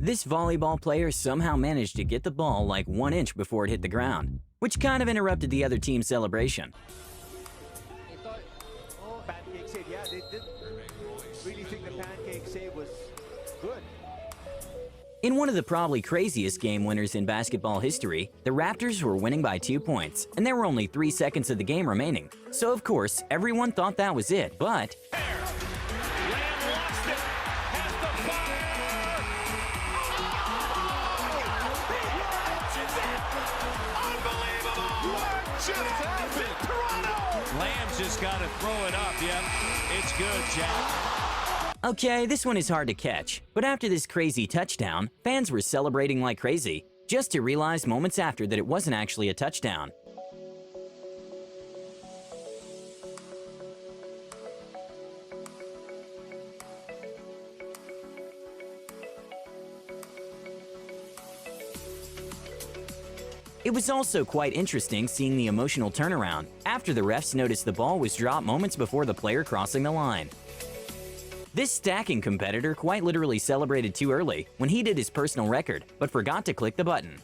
This volleyball player somehow managed to get the ball like 1 inch before it hit the ground, which kind of interrupted the other team's celebration. They thought, oh, pancake save. Yeah, they didn't really think the pancake save was good. In one of the probably craziest game winners in basketball history, the Raptors were winning by 2 points, and there were only 3 seconds of the game remaining. So of course, everyone thought that was it, but Lamb's just got to throw it up. Yep, it's good, Jack. okay, this one is hard to catch, but after this crazy touchdown, fans were celebrating like crazy, just to realize moments after that it wasn't actually a touchdown. It was also quite interesting seeing the emotional turnaround after the refs noticed the ball was dropped moments before the player crossing the line. This stacking competitor quite literally celebrated too early when he did his personal record, but forgot to click the button.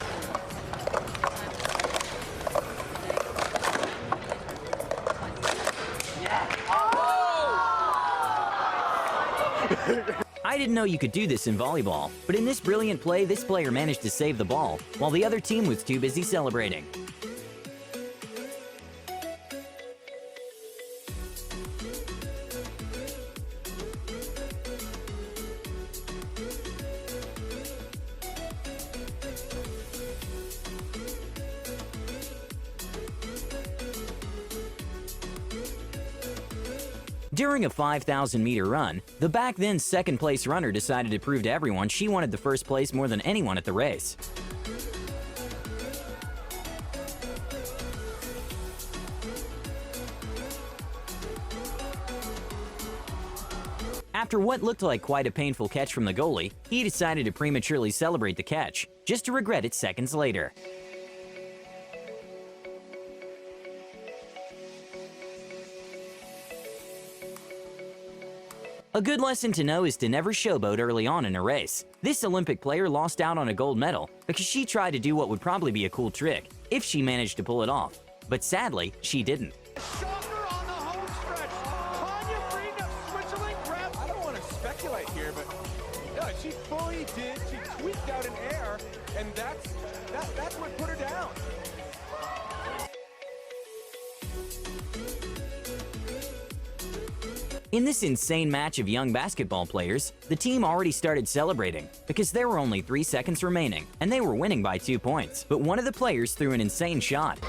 I didn't know you could do this in volleyball, but in this brilliant play, this player managed to save the ball, while the other team was too busy celebrating. During a 5,000-meter run, the back then second-place runner decided to prove to everyone she wanted the first place more than anyone at the race. After what looked like quite a painful catch from the goalie, he decided to prematurely celebrate the catch, just to regret it seconds later. A good lesson to know is to never showboat early on in a race. This Olympic player lost out on a gold medal because she tried to do what would probably be a cool trick if she managed to pull it off. But sadly, she didn't. Shocker on the home stretch. Tanya Frieda Switzerland grabs. I don't want to speculate here, but yeah, she fully did. She tweaked out an air, and that's what put her down. In this insane match of young basketball players, the team already started celebrating because there were only 3 seconds remaining and they were winning by 2 points. But one of the players threw an insane shot.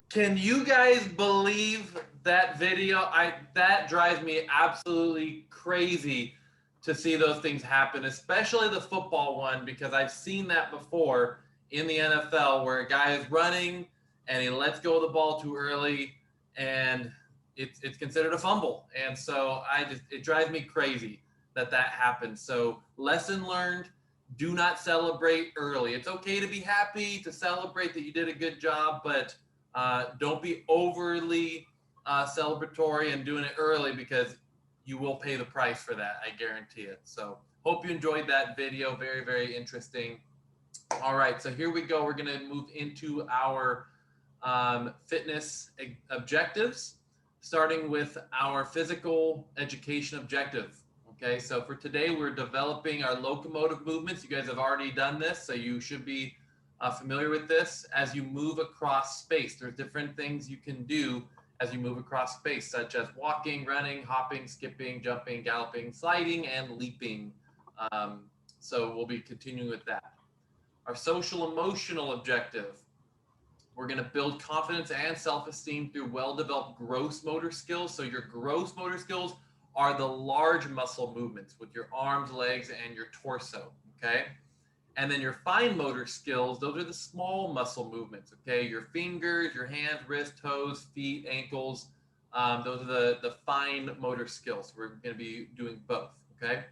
Can you guys believe that video? That drives me absolutely crazy to see those things happen, especially the football one, because I've seen that before in the NFL where a guy is running and he lets go of the ball too early and it's considered a fumble. And so it drives me crazy that happens. So lesson learned, do not celebrate early. It's okay to be happy, to celebrate that you did a good job, but don't be overly celebratory and doing it early because you will pay the price for that. I guarantee it. So hope you enjoyed that video. Very, very interesting. All right, so here we go. We're going to move into our fitness objectives, starting with our physical education objective. Okay, so for today, we're developing our locomotive movements. You guys have already done this, so you should be familiar with this. As you move across space, there's different things you can do as you move across space, such as walking, running, hopping, skipping, jumping, galloping, sliding, and leaping. So we'll be continuing with that. Our social emotional objective, we're going to build confidence and self-esteem through well-developed gross motor skills. So your gross motor skills are the large muscle movements with your arms, legs, and your torso, okay? And then your fine motor skills, those are the small muscle movements, okay? Your fingers, your hands, wrists, toes, feet, ankles, those are the fine motor skills. We're going to be doing both, okay?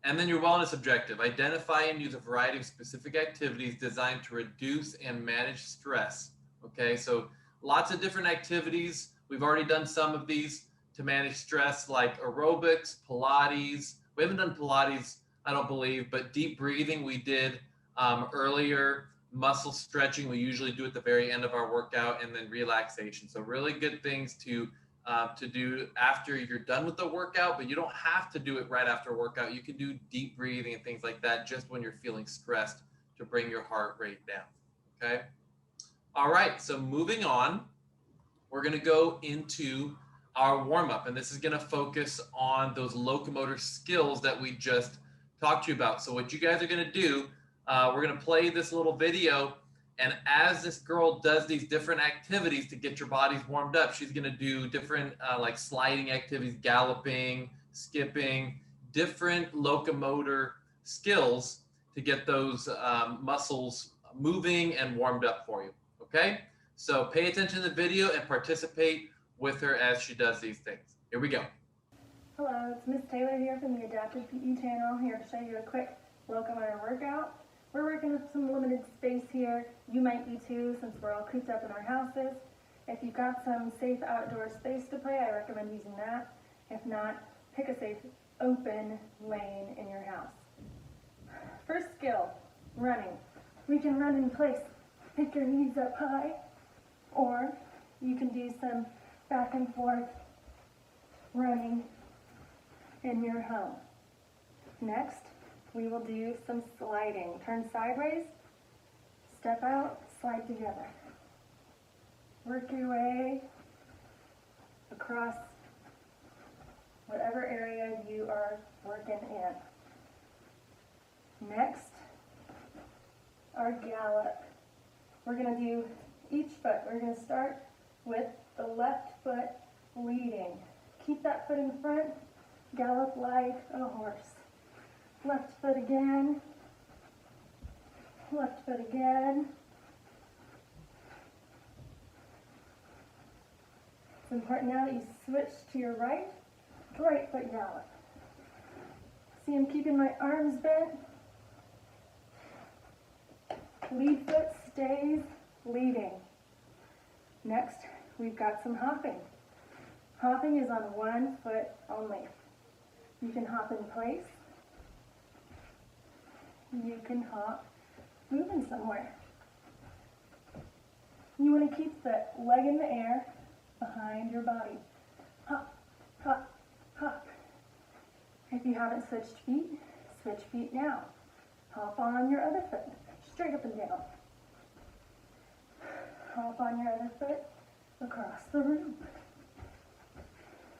And then your wellness objective, identify and use a variety of specific activities designed to reduce and manage stress. Okay, so lots of different activities. We've already done some of these to manage stress, like aerobics, Pilates. We haven't done Pilates, I don't believe, but deep breathing we did earlier. Muscle stretching we usually do at the very end of our workout, and then relaxation. So really good things to do after you're done with the workout, but you don't have to do it right after a workout. You can do deep breathing and things like that just when you're feeling stressed to bring your heart rate down. Okay. All right. So moving on, we're going to go into our warm up, and this is going to focus on those locomotor skills that we just talked to you about. So what you guys are going to do, we're going to play this little video, and as this girl does these different activities to get your bodies warmed up, she's going to do different like sliding activities, galloping, skipping, different locomotor skills to get those muscles moving and warmed up for you. Okay? So pay attention to the video and participate with her as she does these things. Here we go. Hello, it's Miss Taylor here from the Adaptive PE channel, here to show you a quick locomotor workout. We're working with some limited space here. You might be too, since we're all cooped up in our houses. If you've got some safe outdoor space to play, I recommend using that. If not, pick a safe open lane in your house. First skill, running. We can run in place. Pick your knees up high, or you can do some back and forth running in your home. Next, we will do some sliding. Turn sideways, step out, slide together. Work your way across whatever area you are working in. Next, our gallop. We're going to do each foot. We're going to start with the left foot leading. Keep that foot in front, gallop like a horse. Left foot again, left foot again. It's important now that you switch to your right foot gallop. See, I'm keeping my arms bent. Lead foot stays leading. Next, we've got some hopping. Hopping is on one foot only. You can hop in place. You can hop moving somewhere. You want to keep the leg in the air behind your body. Hop, hop, hop. If you haven't switched feet, switch feet now. Hop on your other foot, straight up and down. Hop on your other foot across the room.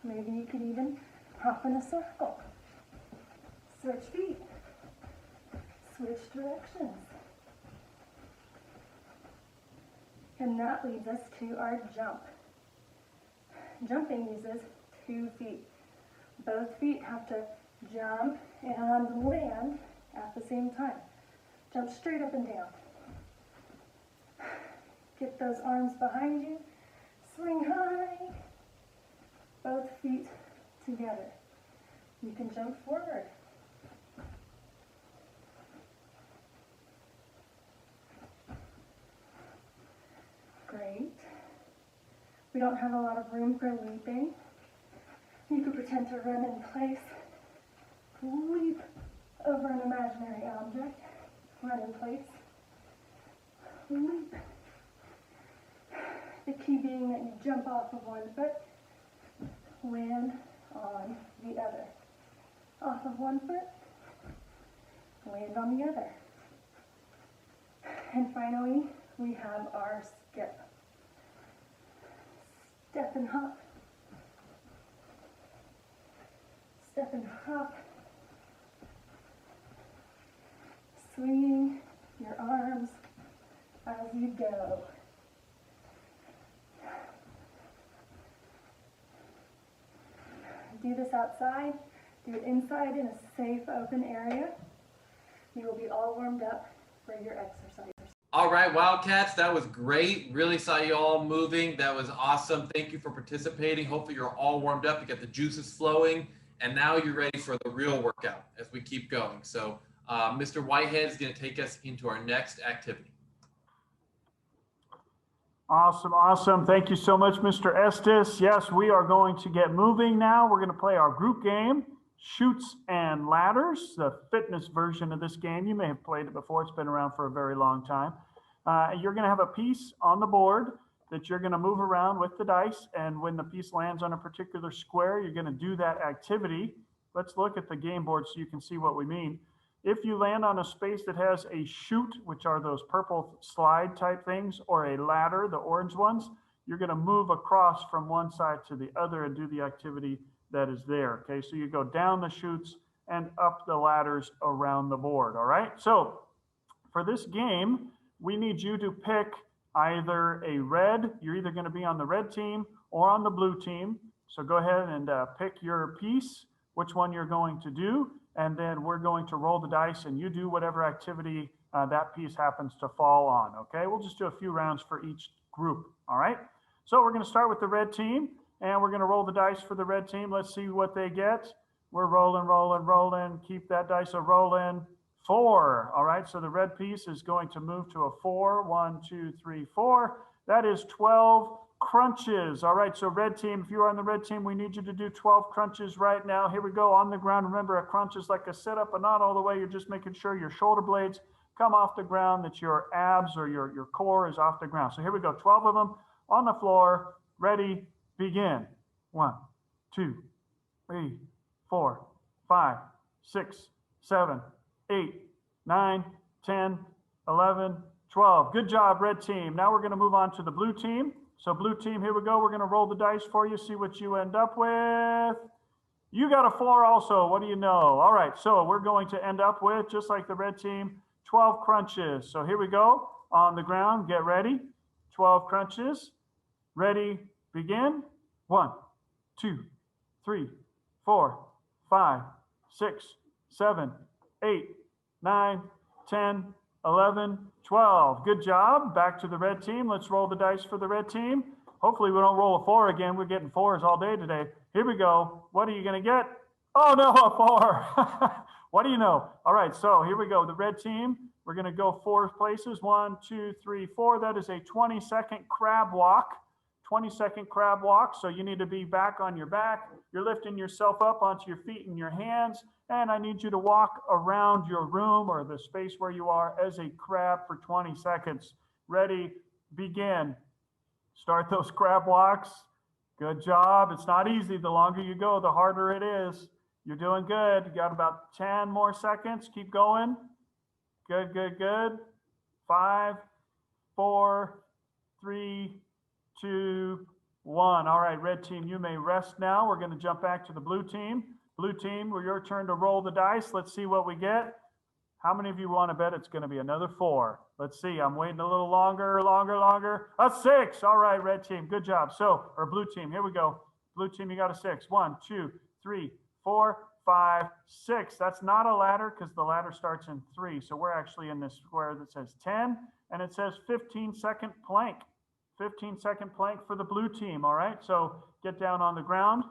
Maybe you could even hop in a circle. Switch feet. Switch directions. And that leads us to our jump. Jumping uses 2 feet. Both feet have to jump and land at the same time. Jump straight up and down. Get those arms behind you. Swing high. Both feet together. You can jump forward. Great. We don't have a lot of room for leaping. You could pretend to run in place. Leap over an imaginary object. Run in place. Leap. The key being that you jump off of one foot, land on the other. Off of one foot, land on the other. And finally, we have our skip. Step and hop. Step and hop. Swinging your arms as you go. Do this outside. Do it inside in a safe, open area. You will be all warmed up for your exercise. All right, Wildcats, that was great. Really saw you all moving. That was awesome. Thank you for participating. Hopefully you're all warmed up. You got the juices flowing. And now you're ready for the real workout as we keep going. So Mr. Whitehead is going to take us into our next activity. Awesome, awesome. Thank you so much, Mr. Estes. Yes, we are going to get moving now. We're going to play our group game, Chutes and Ladders, the fitness version of this game. You may have played it before. It's been around for a very long time. You're going to have a piece on the board that you're going to move around with the dice, and when the piece lands on a particular square, you're going to do that activity. Let's look at the game board so you can see what we mean. If you land on a space that has a chute, which are those purple slide type things, or a ladder, the orange ones, you're going to move across from one side to the other and do the activity that is there. Okay, so you go down the chutes and up the ladders around the board. All right, so for this game, we need you to pick either a red, you're either going to be on the red team or on the blue team. So go ahead and pick your piece, which one you're going to do. And then we're going to roll the dice and you do whatever activity that piece happens to fall on, okay? We'll just do a few rounds for each group, all right? So we're gonna start with the red team and we're gonna roll the dice for the red team. Let's see what they get. We're rolling, rolling, rolling. Keep that dice a-rolling. 4, all right? So the red piece is going to move to a 4. 1, 2, 3, 4. That is 12 crunches. All right, so red team, if you are on the red team, we need you to do 12 crunches right now. Here we go on the ground. Remember, a crunch is like a sit-up, but not all the way. You're just making sure your shoulder blades come off the ground, that your abs or your core is off the ground. So here we go, 12 of them on the floor. Ready, begin. 1, 2, 3, 4, 5, 6, 7, 8, 9, 10, 11, 12. Good job, red team. Now we're going to move on to the blue team. So blue team, here we go. We're going to roll the dice for you, see what you end up with. You got a 4 also. What do you know? All right, so we're going to end up with, just like the red team, 12 crunches. So here we go. On the ground, get ready. 12 crunches. Ready, begin. 1, 2, 3, 4, 5, 6, 7, 8, 9, 10, 11, 12. Good job. Back to the red team. Let's roll the dice for the red team. Hopefully we don't roll a 4 again. We're getting 4s all day today. Here we go. What are you going to get? Oh no, a 4. What do you know? All right, so here we go. The red team, we're going to go 4 places. 1, 2, 3, 4. That is a 20-second crab walk. 20-second crab walk. So you need to be back on your back. You're lifting yourself up onto your feet and your hands. And I need you to walk around your room or the space where you are as a crab for 20 seconds. Ready, begin. Start those crab walks. Good job. It's not easy. The longer you go, the harder it is. You're doing good. You got about 10 more seconds. Keep going. Good, good, good. 5, 4, 3, 2, 1. All right, red team, you may rest now. We're going to jump back to the blue team. Blue team, your turn to roll the dice. Let's see what we get. How many of you want to bet it's going to be another 4? Let's see. I'm waiting a little longer. A 6. All right, red team. Good job. So, or blue team. Here we go. Blue team, you got a 6. 1, 2, 3, 4, 5, 6. That's not a ladder because the ladder starts in 3. So we're actually in this square that says 10, and it says 15-second plank. 15-second plank for the blue team. All right. So get down on the ground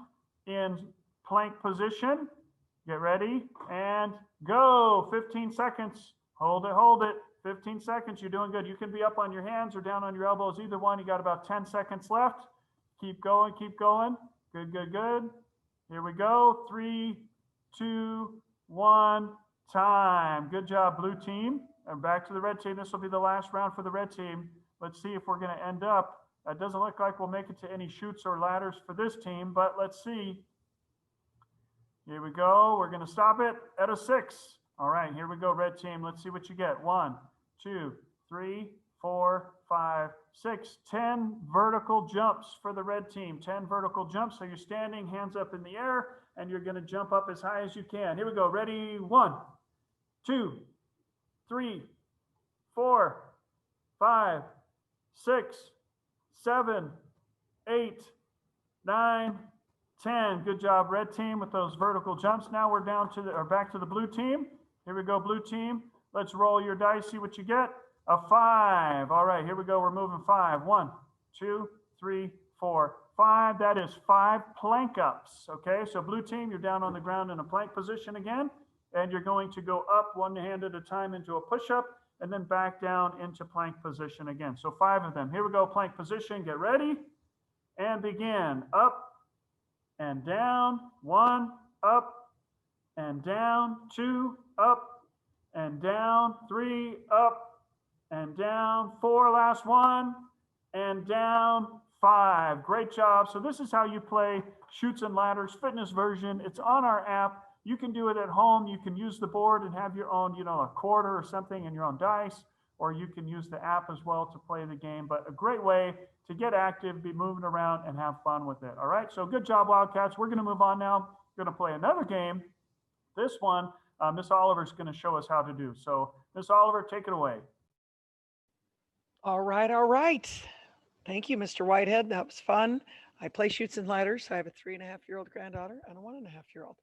in plank position. Get ready and go. 15 seconds. Hold it. 15 seconds. You're doing good. You can be up on your hands or down on your elbows, either one. You got about 10 seconds left. Keep going. Good, good, good. Here we go. 3, 2, 1, time. Good job, blue team. And back to the red team. This will be the last round for the red team. Let's see if we're going to end up. It doesn't look like we'll make it to any chutes or ladders for this team, but let's see. Here we go. We're going to stop it at a 6. All right, here we go, red team. Let's see what you get. 1, 2, 3, 4, 5, 6, 10 vertical jumps for the red team. 10 vertical jumps. So you're standing, hands up in the air, and you're going to jump up as high as you can. Here we go. Ready? 1, 2, 3, 4, 5, 6, 7, 8, 9, 10. Good job, red team, with those vertical jumps. Now we're down to back to the blue team. Here we go, blue team. Let's roll your dice, see what you get. A 5. All right, here we go. We're moving 5. 1, 2, 3, 4, 5. That is 5 plank ups. Okay, so blue team, you're down on the ground in a plank position again, and you're going to go up one hand at a time into a push-up, and then back down into plank position again. So 5 of them. Here we go, plank position. Get ready and begin. Up and down. 1, up and down. 2, up and down. 3, up and down. 4, last one, and down. 5. Great job. So this is how you play Chutes and Ladders fitness version. It's on our app. You can do it at home. You can use the board and have your own, a quarter or something and your own dice, or you can use the app as well to play the game. But a great way to get active, be moving around, and have fun with it. All right, so good job, Wildcats. We're going to move on now. We're going to play another game. This one, Miss Oliver is going to show us how to do. So, Miss Oliver, take it away. All right, all right. Thank you, Mr. Whitehead. That was fun. I play Chutes and Ladders. I have a 3.5-year-old granddaughter and a 1.5-year-old.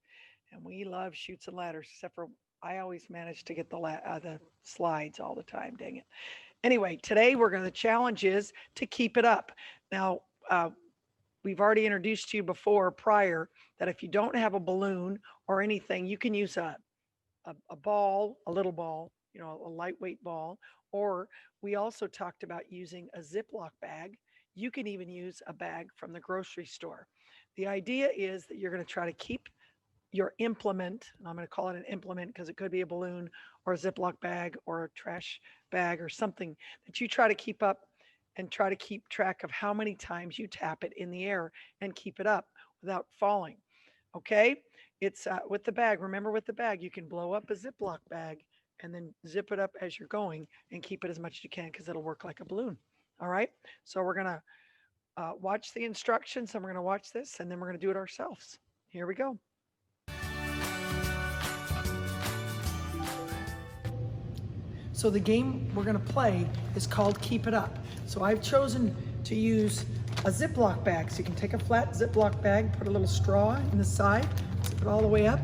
And we love Chutes and Ladders, except for I always manage to get the slides all the time. Dang it. Anyway, today the challenge is to keep it up. Now, we've already introduced to you prior that if you don't have a balloon or anything, you can use a ball, a little ball, a lightweight ball, or we also talked about using a Ziploc bag. You can even use a bag from the grocery store. The idea is that you're going to try to keep your implement, and I'm going to call it an implement because it could be a balloon or a Ziploc bag or a trash bag or something that you try to keep up and try to keep track of how many times you tap it in the air and keep it up without falling. Okay, it's with the bag. Remember, with the bag, you can blow up a Ziploc bag and then zip it up as you're going and keep it as much as you can because it'll work like a balloon. All right, so we're going to watch the instructions and we're going to watch this and then we're going to do it ourselves. Here we go. So the game we're going to play is called Keep It Up. So I've chosen to use a Ziploc bag. So you can take a flat Ziploc bag, put a little straw in the side, zip it all the way up,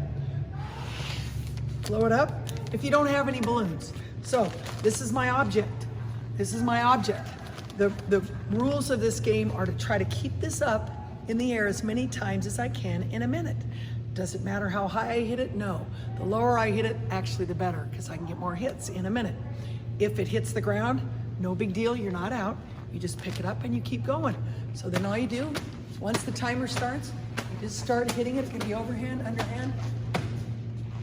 blow it up. If you don't have any balloons. So this is my object. This is my object. The rules of this game are to try to keep this up in the air as many times as I can in a minute. Does it matter how high I hit it? No. The lower I hit it, actually the better, because I can get more hits in a minute. If it hits the ground, no big deal, you're not out. You just pick it up and you keep going. So then all you do, once the timer starts, you just start hitting it. It can be overhand, underhand.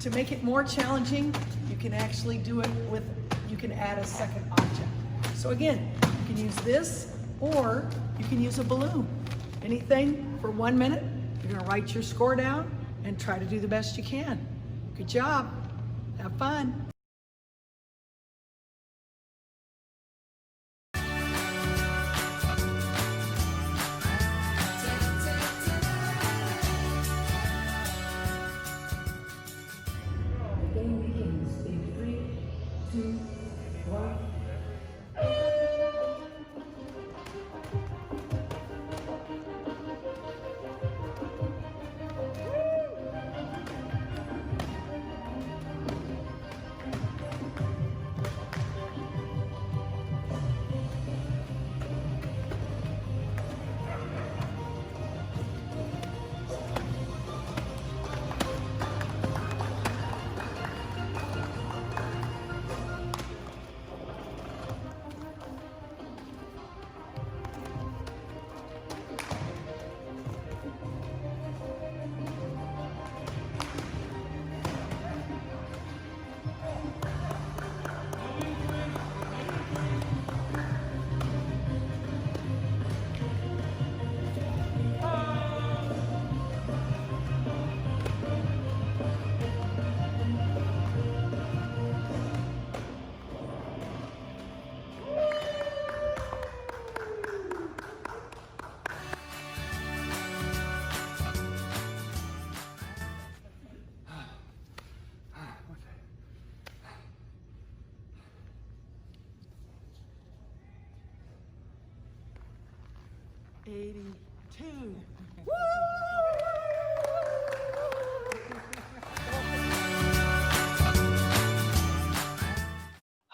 To make it more challenging, you can actually do it with, you can add a second object. So again, you can use this or you can use a balloon. Anything for 1 minute. You're gonna write your score down and try to do the best you can. Good job. Have fun. The game begins in 3, 2, 1.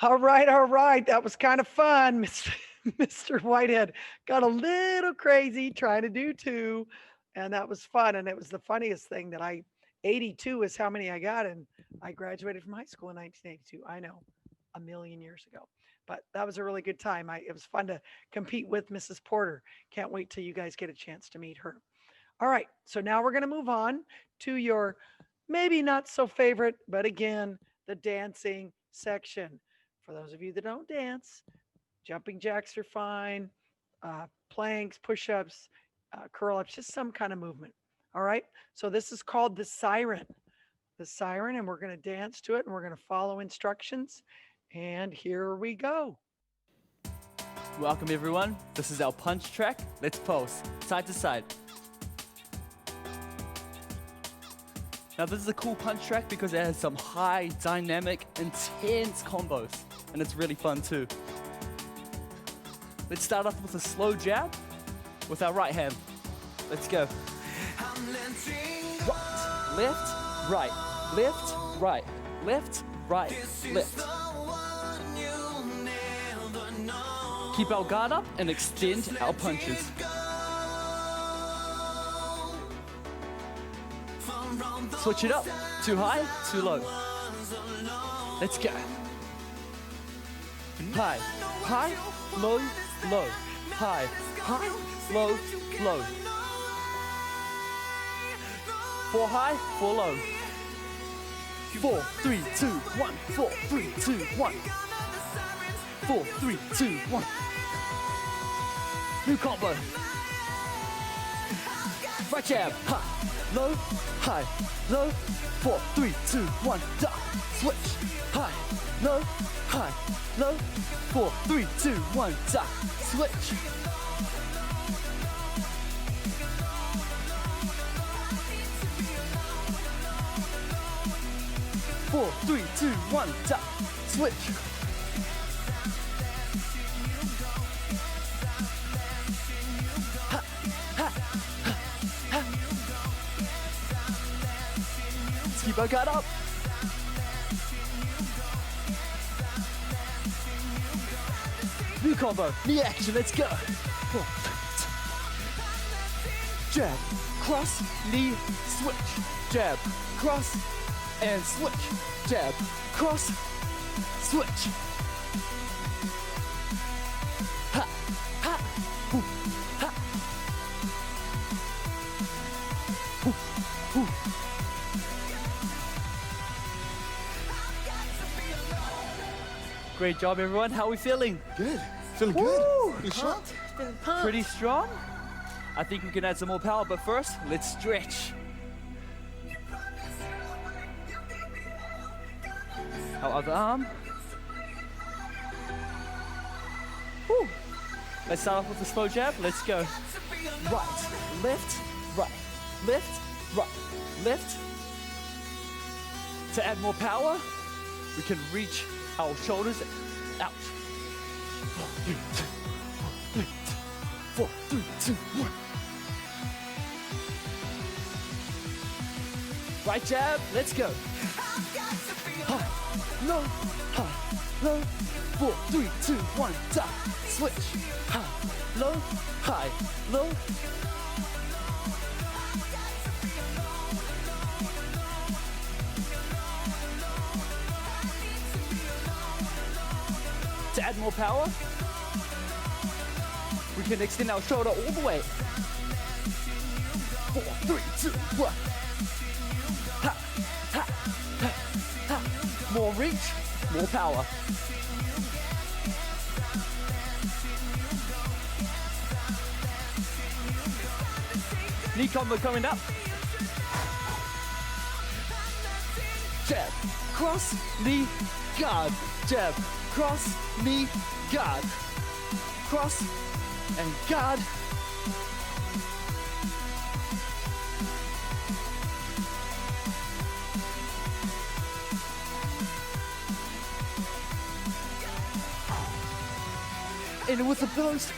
All right. That was kind of fun, Mr. Whitehead got a little crazy trying to do 2, and that was fun. And it was the funniest thing that 82 is how many I got, and I graduated from high school in 1982. I know, a million years ago, but that was a really good time. It was fun to compete with Mrs. Porter. Can't wait till you guys get a chance to meet her. All right, so now we're going to move on to your maybe not so favorite, but again, the dancing section. For those of you that don't dance, jumping jacks are fine, planks, push ups, curl ups, just some kind of movement. All right, so this is called the siren. The siren, and we're going to dance to it and we're going to follow instructions. And here we go. Welcome everyone. This is our punch track. Let's pulse side to side. Now this is a cool punch track because it has some high, dynamic, intense combos, and it's really fun too. Let's start off with a slow jab with our right hand. Let's go. Right, left, right, left, right, left, right, left. Keep our guard up and extend our punches. Switch it up. Too high, too low. Let's go. High, high, low, low. High, high, low, low. 4 high, 4 low. 4, 3, 2, 1. 4, 3, 2, 1. 4, 3, 2, 1. New combo. Right jab, high, low, high, low. 4, 3, 2, 1, da. Switch, high, low, high, low. 4, 3, 2, 1, da. Switch. Four, 3, 2, 1, da. Switch. Let's keep our guard up. New combo, knee action, let's go. Jab, cross, knee, switch. Jab, cross, and switch. Jab, cross, switch. Ha, ha, hoo, ha. Hoo, hoo. Great job, everyone. How are we feeling? Good. Feeling Woo! good. Pretty sure. Pretty strong. I think we can add some more power, but first, let's stretch. Our other arm. Woo. Let's start off with the slow jab. Let's go. Right, left, right, left, right, left. To add more power, we can reach our shoulders out. 4, 3, 2, 1. Right jab, let's go. High, low, high, low. 4, 3, 2, 1, da. Switch. High, low, high, low. To add more power, we can extend our shoulder all the way. 4, 3, 2, 1. Ha, ha, ha, ha. More reach, more power. Knee combo coming up. Jab, cross, knee, guard. Jab, cross, knee, guard. Cross and guard. And with a post.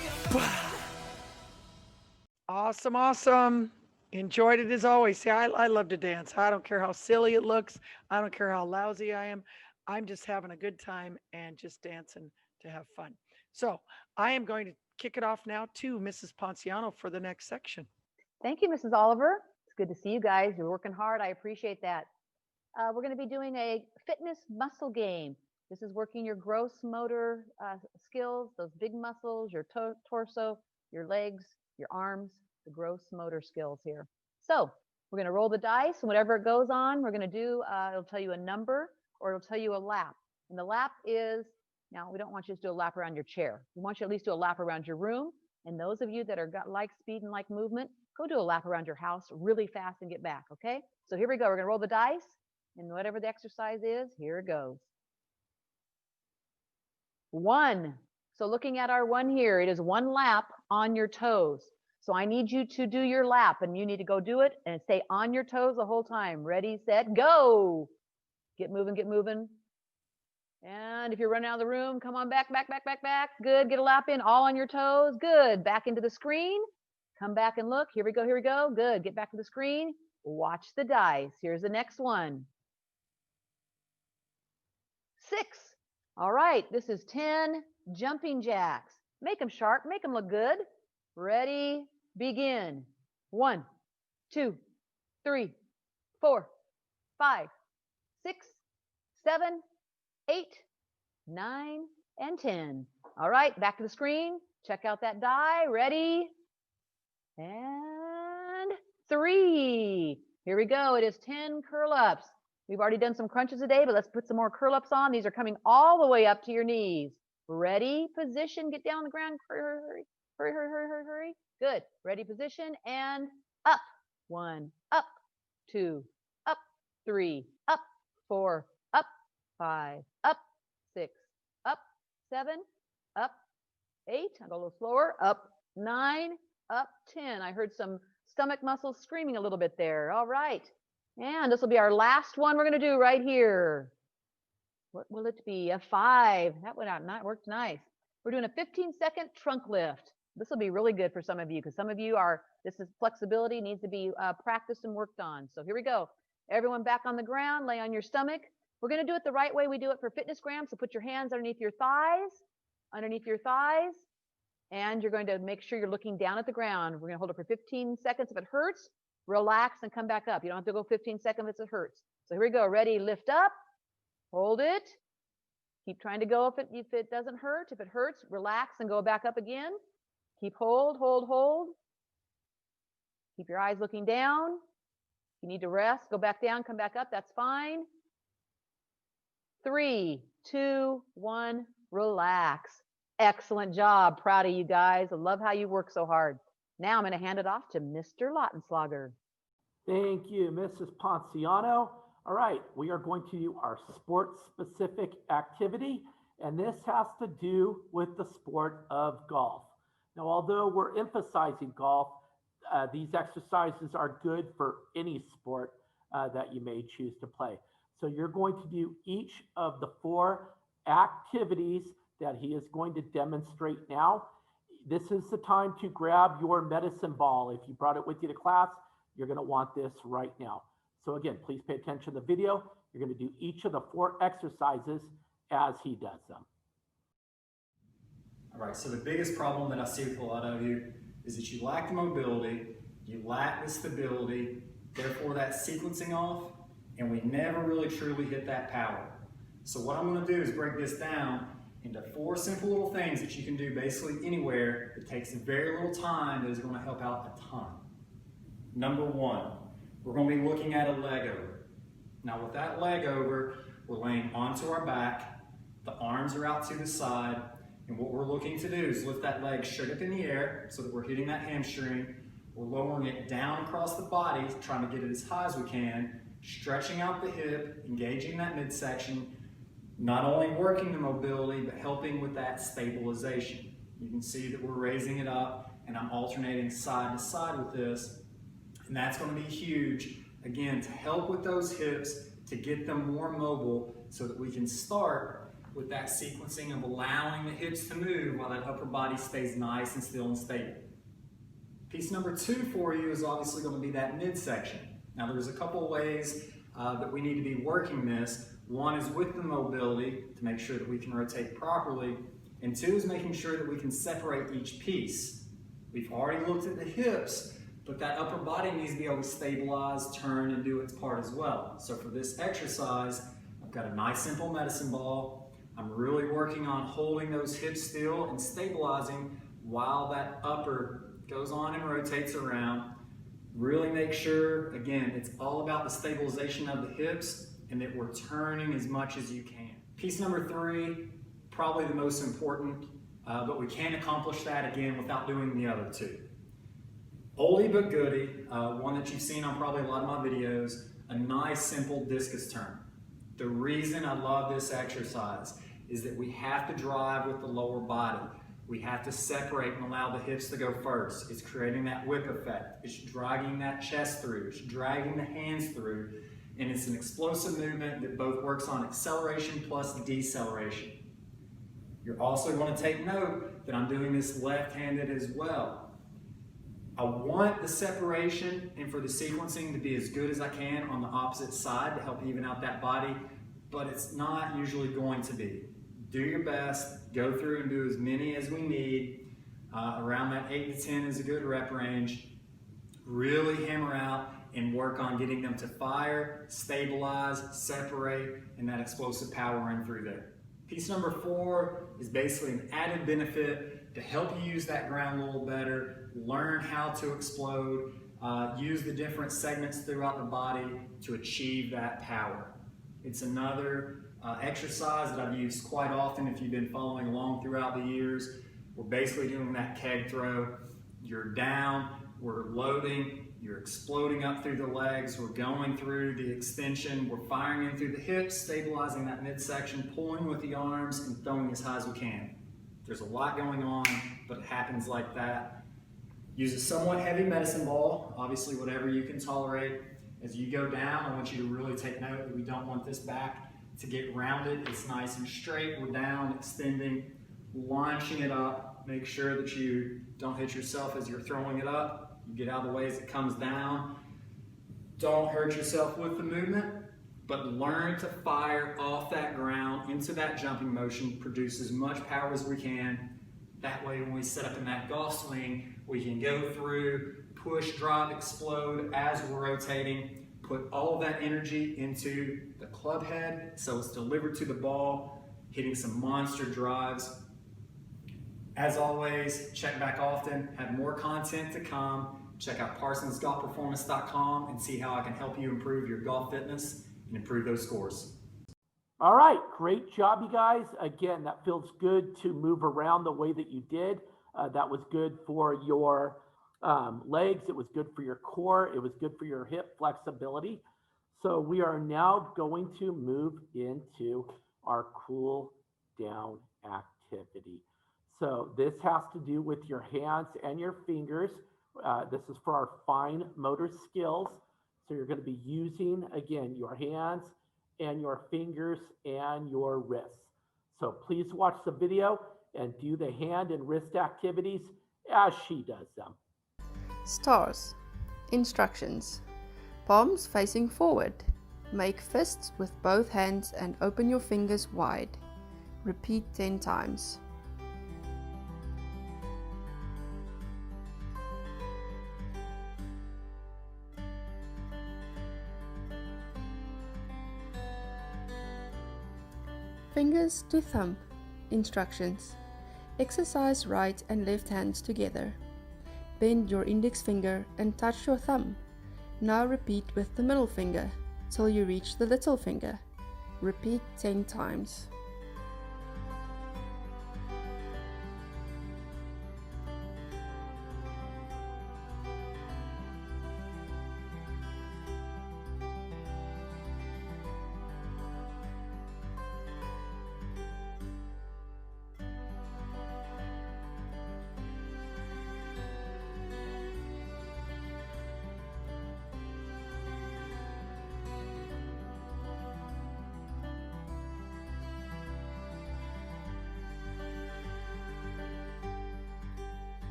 Awesome, awesome. Enjoyed it as always. See, I love to dance. I don't care how silly it looks. I don't care how lousy I am. I'm just having a good time and just dancing to have fun. So I am going to kick it off now to Mrs. Ponciano for the next section. Thank you, Mrs. Oliver. It's good to see you guys. You're working hard. I appreciate that. We're going to be doing a fitness muscle game. This is working your gross motor skills, those big muscles, your torso, your legs, your arms, the gross motor skills here. So we're going to roll the dice, and whatever it goes on, we're going to do, it'll tell you a number or it'll tell you a lap. And the lap is, now we don't want you to do a lap around your chair. We want you to at least do a lap around your room. And those of you that are like speed and like movement, go do a lap around your house really fast and get back, okay? So here we go. We're going to roll the dice, and whatever the exercise is, here it goes. 1. So looking at our 1 here, it is 1 lap on your toes. So I need you to do your lap, and you need to go do it and stay on your toes the whole time. Ready, set, go. Get moving, get moving. And if you're running out of the room, come on back, back, back, back, back. Good. Get a lap in, all on your toes. Good. Back into the screen. Come back and look. Here we go. Here we go. Good. Get back to the screen. Watch the dice. Here's the next one. 6. All right. This is 10 jumping jacks. Make them sharp. Make them look good. Ready, begin. 1, 2, 3, 4, 5, 6, 7, 8, 9, and 10. All right, back to the screen. Check out that die. Ready? And 3. Here we go. It is 10 curl-ups. We've already done some crunches today, but let's put some more curl-ups on. These are coming all the way up to your knees. Ready? Position. Get down on the ground. Hurry, hurry, hurry. Hurry, hurry, hurry, hurry, hurry. Good. Ready, position, and up. 1, up. 2, up. 3, up. 4, up. 5, up. 6, up. 7, up. 8, I'll go a little slower. Up. 9, up. 10. I heard some stomach muscles screaming a little bit there. All right. And this will be our last one we're going to do right here. What will it be? A 5. That went out, worked nice. We're doing a 15-second trunk lift. This will be really good for some of you because some of you are, this is flexibility, needs to be practiced and worked on. So here we go. Everyone back on the ground, lay on your stomach. We're going to do it the right way we do it for FitnessGram. So put your hands underneath your thighs, and you're going to make sure you're looking down at the ground. We're going to hold it for 15 seconds. If it hurts, relax and come back up. You don't have to go 15 seconds if it hurts. So here we go. Ready, lift up, hold it. Keep trying to go if it doesn't hurt. If it hurts, relax and go back up again. Keep hold, hold, hold. Keep your eyes looking down. If you need to rest, go back down, come back up. That's fine. 3, 2, 1, relax. Excellent job. Proud of you guys. I love how you work so hard. Now I'm going to hand it off to Mr. Lautenschlager. Thank you, Mrs. Ponciano. All right, we are going to do our sport-specific activity, and this has to do with the sport of golf. Now, although we're emphasizing golf, these exercises are good for any sport that you may choose to play. So you're going to do each of the 4 activities that he is going to demonstrate now. This is the time to grab your medicine ball. If you brought it with you to class, you're going to want this right now. So again, please pay attention to the video. You're going to do each of the 4 exercises as he does them. All right, so the biggest problem that I see with a lot of you is that you lack the mobility, you lack the stability, therefore that's sequencing off, and we never really truly hit that power. So what I'm going to do is break this down into 4 simple little things that you can do basically anywhere. It takes very little time that is going to help out a ton. Number 1, we're going to be looking at a leg over. Now with that leg over, we're laying onto our back, the arms are out to the side, and what we're looking to do is lift that leg straight up in the air so that we're hitting that hamstring. We're lowering it down across the body, trying to get it as high as we can, stretching out the hip, engaging that midsection, not only working the mobility, but helping with that stabilization. You can see that we're raising it up, and I'm alternating side to side with this, and that's going to be huge, again, to help with those hips, to get them more mobile so that we can start with that sequencing of allowing the hips to move while that upper body stays nice and still and stable. Piece number 2 for you is obviously going to be that midsection. Now there's a couple of ways that we need to be working this. One is with the mobility to make sure that we can rotate properly, And 2 is making sure that we can separate each piece. We've already looked at the hips, but that upper body needs to be able to stabilize, turn, and do its part as well. So for this exercise, I've got a nice simple medicine ball. I'm really working on holding those hips still and stabilizing while that upper goes on and rotates around. Really make sure, again, it's all about the stabilization of the hips and that we're turning as much as you can. Piece number 3, probably the most important, but we can't accomplish that again without doing the other 2. Oldie but goodie, one that you've seen on probably a lot of my videos, a nice simple discus turn. The reason I love this exercise is that we have to drive with the lower body. We have to separate and allow the hips to go first. It's creating that whip effect. It's dragging that chest through. It's dragging the hands through. And it's an explosive movement that both works on acceleration plus deceleration. You're also going to take note that I'm doing this left-handed as well. I want the separation and for the sequencing to be as good as I can on the opposite side to help even out that body, but it's not usually going to be. Do your best, go through and do as many as we need. Around that 8 to 10 is a good rep range. Really hammer out and work on getting them to fire, stabilize, separate, and that explosive power run through there. Piece number 4 is basically an added benefit to help you use that ground a little better, learn how to explode, use the different segments throughout the body to achieve that power. It's another exercise that I've used quite often if you've been following along throughout the years. We're basically doing that keg throw. You're down, we're loading, you're exploding up through the legs, we're going through the extension, we're firing in through the hips, stabilizing that midsection, pulling with the arms, and throwing as high as we can. There's a lot going on, but it happens like that. Use a somewhat heavy medicine ball, obviously whatever you can tolerate. As you go down, I want you to really take note that we don't want this back to get rounded. It's nice and straight. We're down, extending, launching it up. Make sure that you don't hit yourself as you're throwing it up. You get out of the way as it comes down. Don't hurt yourself with the movement, but learn to fire off that ground into that jumping motion, produce as much power as we can. That way when we set up in that golf swing, we can go through, push, drop, explode as we're rotating, put all of that energy into the club head so it's delivered to the ball, hitting some monster drives. As always, check back often, have more content to come. Check out parsonsgolfperformance.com and see how I can help you improve your golf fitness and improve those scores. All right, great job, you guys. Again, that feels good to move around the way that you did. That was good for your legs. It was good for your core. It was good for your hip flexibility. So we are now going to move into our cool down activity. So this has to do with your hands and your fingers. This is for our fine motor skills. So you're going to be using, again, your hands and your fingers and your wrists. So please watch the video and do the hand and wrist activities as she does them. Stars. Instructions. Palms facing forward. Make fists with both hands and open your fingers wide. Repeat 10 times. Fingers to thumb. Instructions. Exercise right and left hands together. Bend your index finger and touch your thumb. Now repeat with the middle finger till you reach the little finger. Repeat 10 times.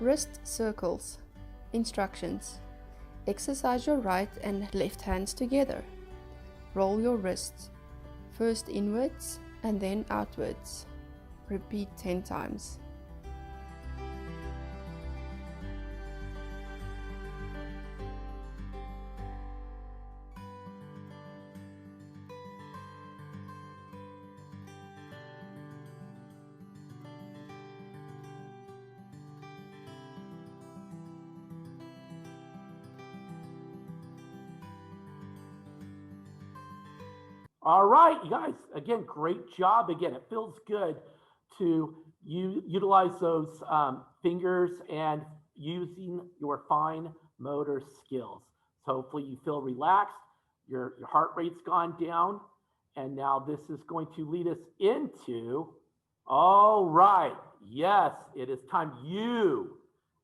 Wrist circles. Instructions. Exercise your right and left hands together. Roll your wrists, first inwards and then outwards. Repeat 10 times. All right, you guys, again, great job. Again, it feels good to utilize those fingers and using your fine motor skills. So hopefully you feel relaxed, your heart rate's gone down, and now this is going to lead us into, all right, yes, it is time.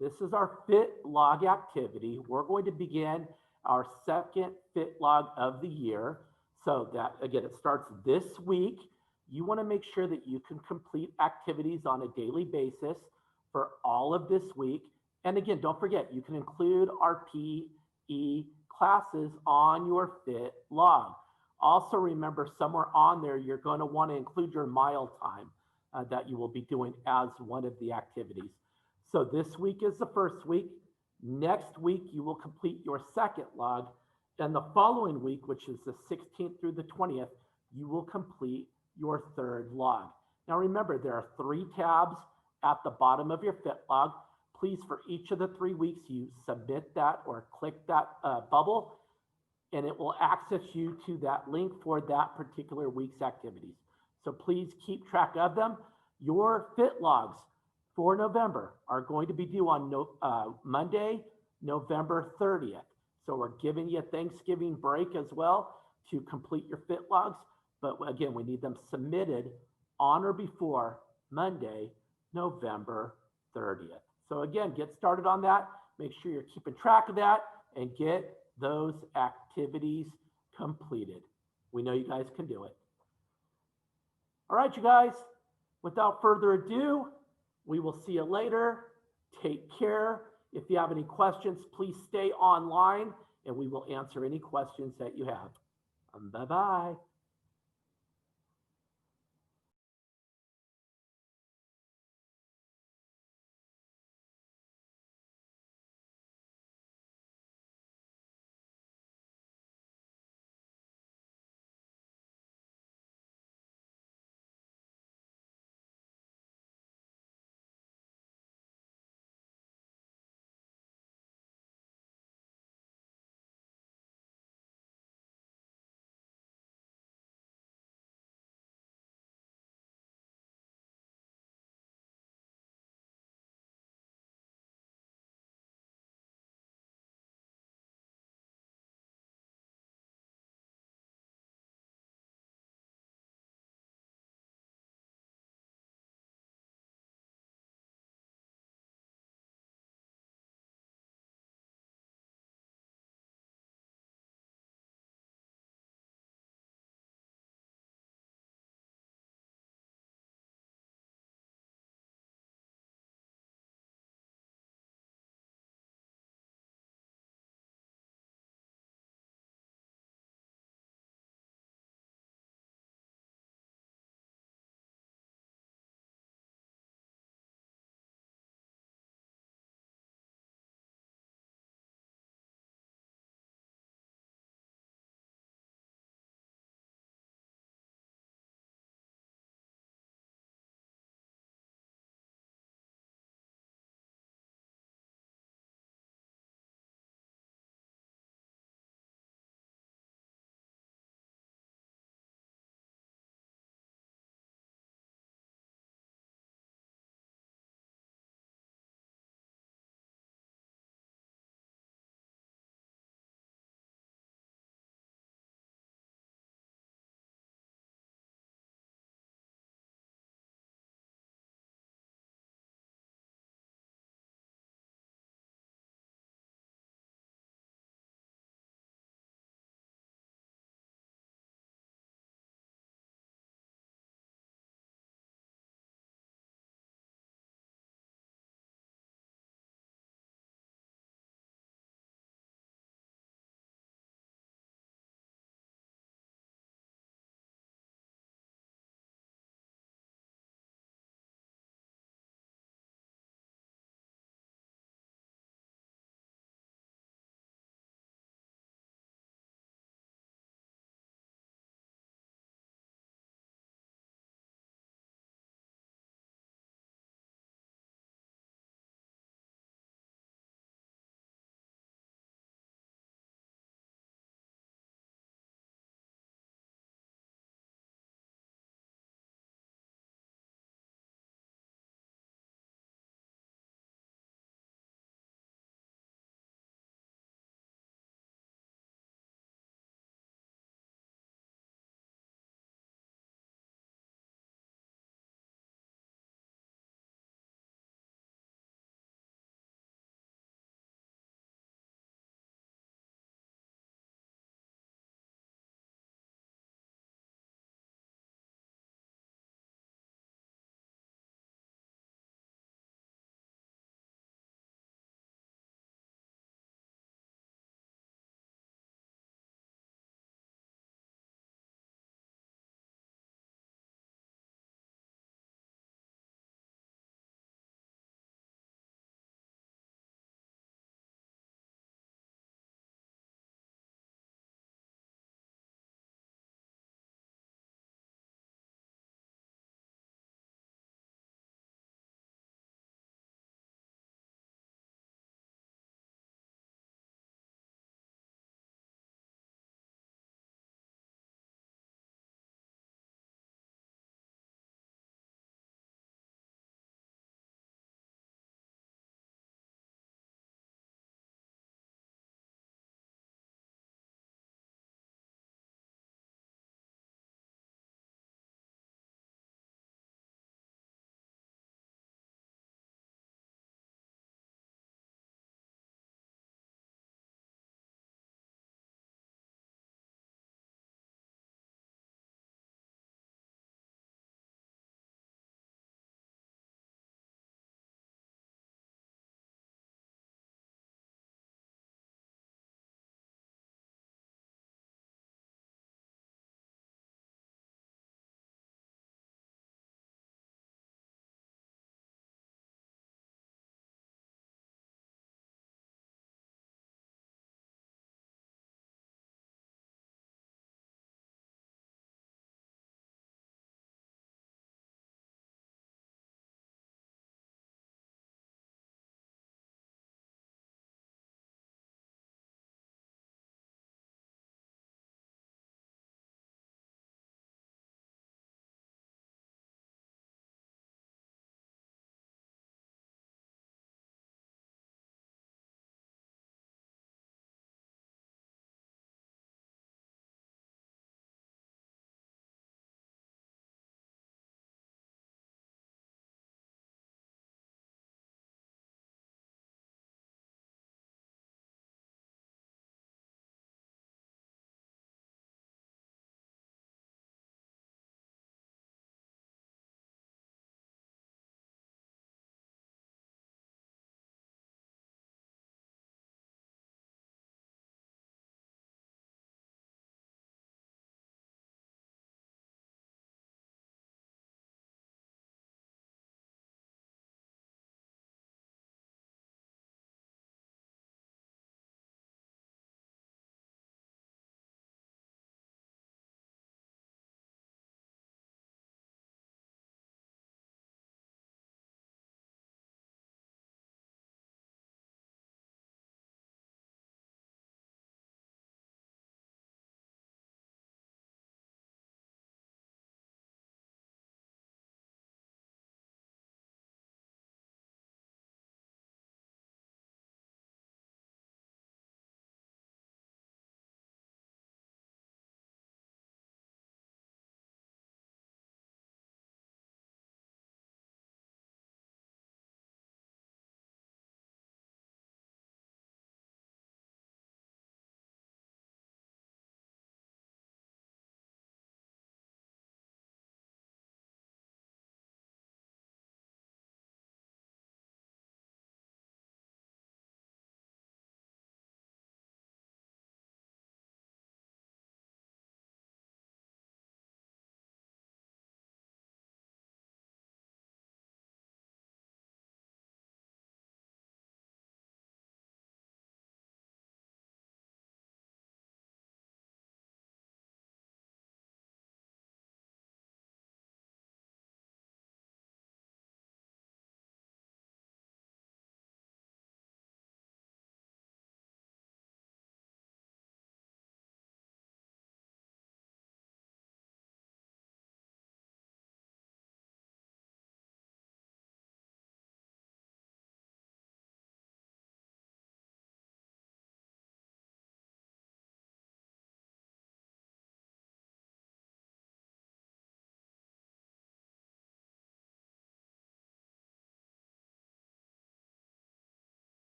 This is our fit log activity. We're going to begin our second fit log of the year. So that, again, it starts this week. You want to make sure that you can complete activities on a daily basis for all of this week. And again, don't forget, you can include our PE classes on your fit log. Also remember, somewhere on there, you're going to want to include your mile time that you will be doing as one of the activities. So this week is the first week. Next week, you will complete your second log. And the following week, which is the 16th through the 20th, you will complete your third log. Now remember, there are 3 tabs at the bottom of your fit log. Please, for each of the 3 weeks, you submit that or click that bubble, and it will access you to that link for that particular week's activities. So please keep track of them. Your fit logs for November are going to be due on Monday, November 30th. So we're giving you a Thanksgiving break as well to complete your fit logs. But again, we need them submitted on or before Monday, November 30th. So again, get started on that. Make sure you're keeping track of that and get those activities completed. We know you guys can do it. All right, you guys, without further ado, we will see you later. Take care. If you have any questions, please stay online and we will answer any questions that you have. Bye-bye.